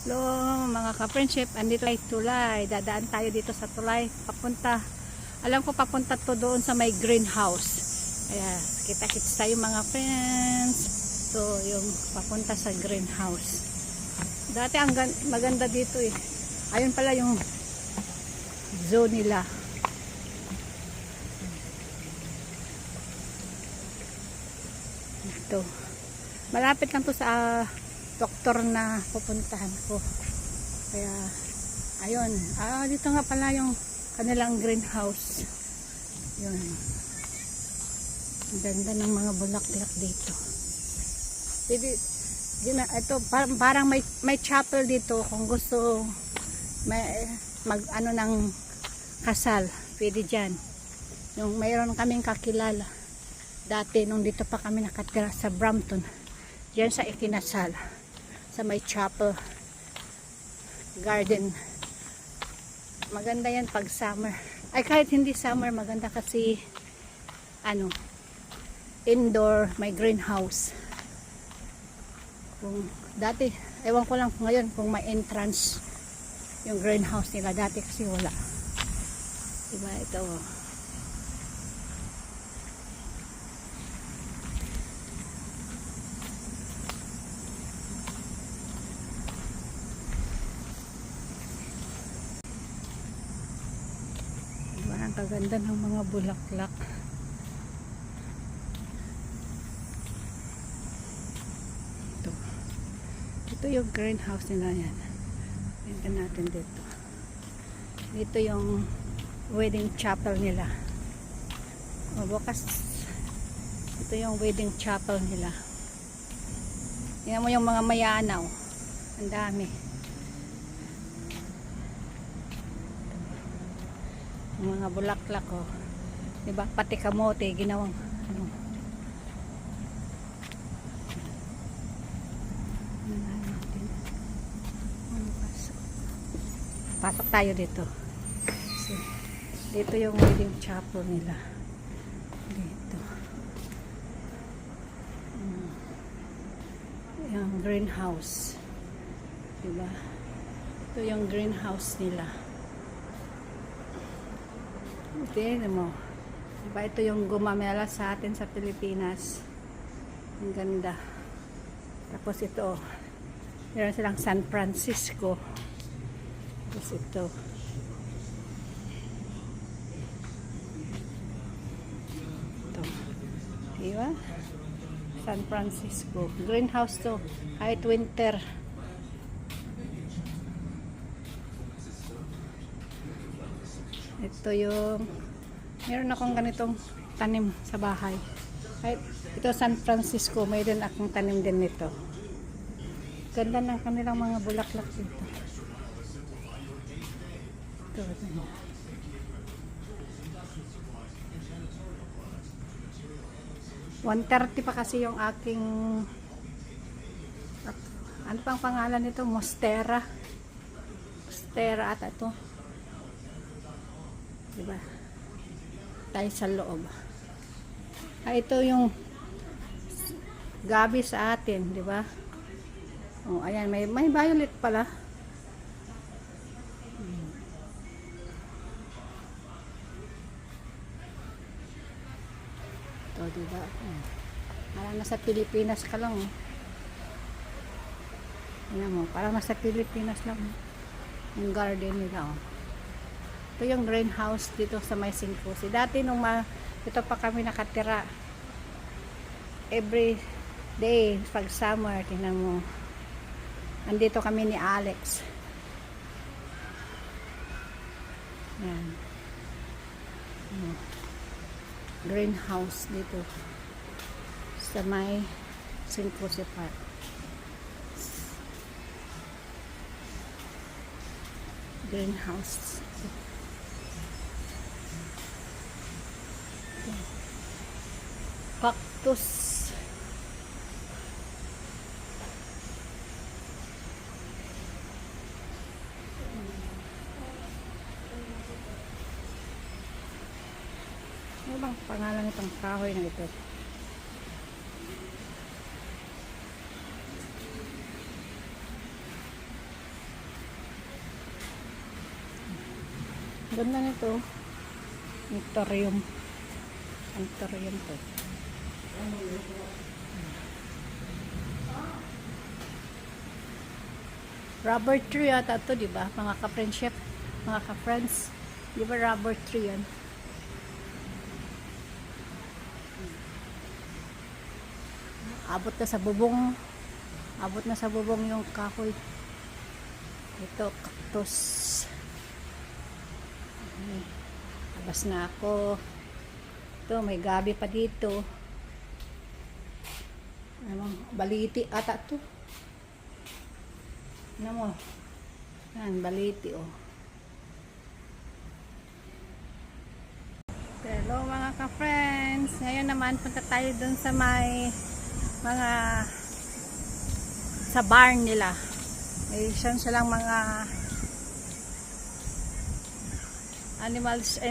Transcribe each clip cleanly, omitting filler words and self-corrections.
Hello mga ka-friendship, andito ay tulay. Dadaan tayo dito sa tulay. Papunta, alam ko papunta to doon sa may greenhouse. Kaya kita-kits tayo mga friends. So yung papunta sa greenhouse. Dati ang maganda dito eh. Ayun pala yung zoo nila. Ito. Malapit lang to sa doktor na pupuntahan ko. Kaya ayun, dito nga pala yung kanilang greenhouse. Yun. Ang ganda ng mga bulaklak dito. Ito parang may chapel dito kung gusto mag ano ng kasal, pwede diyan. Yung mayroon kaming kakilala dati nung dito pa kami nakatira sa Brampton. Diyan sa ikinasal sa may chapel garden. Maganda yan pag summer. Ay kahit hindi summer maganda kasi ano, indoor, may greenhouse. Kung dati, ewan ko lang ngayon kung may entrance yung greenhouse nila. Dati kasi wala. Diba ito? Ang kaganda ng mga bulaklak. Ito yung greenhouse nila yan. Tingnan natin dito. Dito yung wedding chapel nila. Bukas ito yung wedding chapel nila. Tingnan mo yung mga mayanaw. Ang dami. Mga bulaklak oh. Diba? Pati kamote ginawang ano. Pasok tayo dito. So, dito yung wedding chapel nila. Dito. Yung greenhouse. Diba? Ito yung greenhouse nila. Tingnan mo. Diba ito yung gumamela sa atin sa Pilipinas. Ang ganda. Tapos ito. Meron silang San Francisco. Tapos ito. Ito. Diba? San Francisco. Greenhouse to. Kahit winter. Ito yung meron akong ganitong tanim sa bahay. Kahit ito San Francisco, mayroon akong tanim din nito. Ganda ng kanilang mga bulaklak dito. Ito. 130 pa kasi yung aking ano pang pangalan nito? Monstera. Monstera ata ito. Diba? Tayo sa loob. Ito yung gabi sa atin, diba? Oh, ayan, may violet pala. Ito, diba? Parang nasa Pilipinas ka lang. Ayan mo, parang nasa Pilipinas lang. Yung garden nila, oh. Ito yung greenhouse dito sa may Singkusi. Dati nung ito pa kami nakatira. Every day, pag summer, tingnan mo. Andito kami ni Alex. Yan. Greenhouse dito. Sa may Singkusi Park. Greenhouse. Cactus. Ano bang pangalan nitong kahoy na ito? Ganda nito. Antorium. Antorium to. Rubber tree yata to, di ba? Mga ka-friendship, mga ka-friends. Di ba rubber tree yan? Abot na sa bubong. Abot na sa bubong yung kahoy. Ito, cactus. Labas na ako. Ito, may gabi pa dito. Ano, baliti ata to. Ano mo? Yan, baliti oh. Hello mga ka-friends. Ngayon naman punta tayo dun sa may mga sa barn nila. May silang mga animals, ay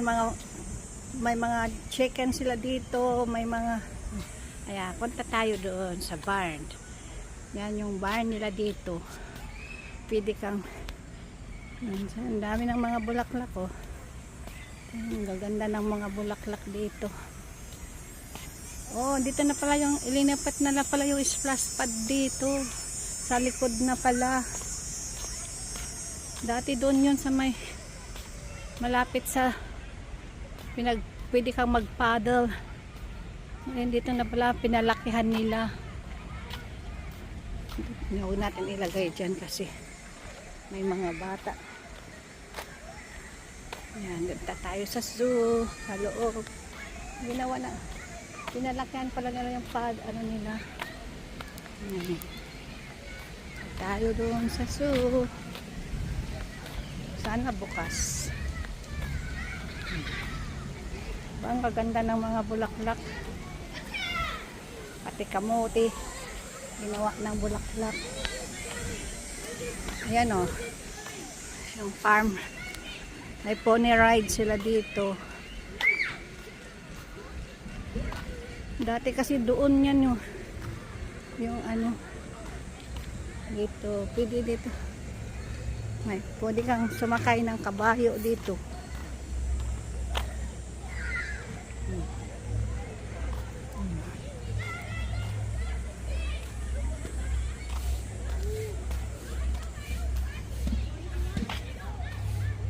may mga chicken sila dito, may mga ayan, punta tayo doon sa barn. Yan yung barn nila dito. Pwede kang ang dami ng mga bulaklak oh. Ang gaganda ng mga bulaklak dito. Oh, dito na pala yung ilinipat na pala yung splash pad dito. Sa likod na pala. Dati doon yun sa may malapit sa pwede kang mag-paddle. Ngayon dito na pala pinalakihan nila. Huwag natin ilagay dyan kasi may mga bata. Yan, ganda tayo sa zoo, sa loob. Ginawa na. Pinalakihan pala nila yung pad, ano nila. Yan. Tayo doon sa zoo. Sana bukas. Ang kaganda ng mga bulaklak. Pati kamote. Ginawa ng bulaklak. Ayan o. Yung farm. May pony ride sila dito. Dati kasi doon yan yung ano dito. Pwede dito. Pwede kang sumakay ng kabayo dito.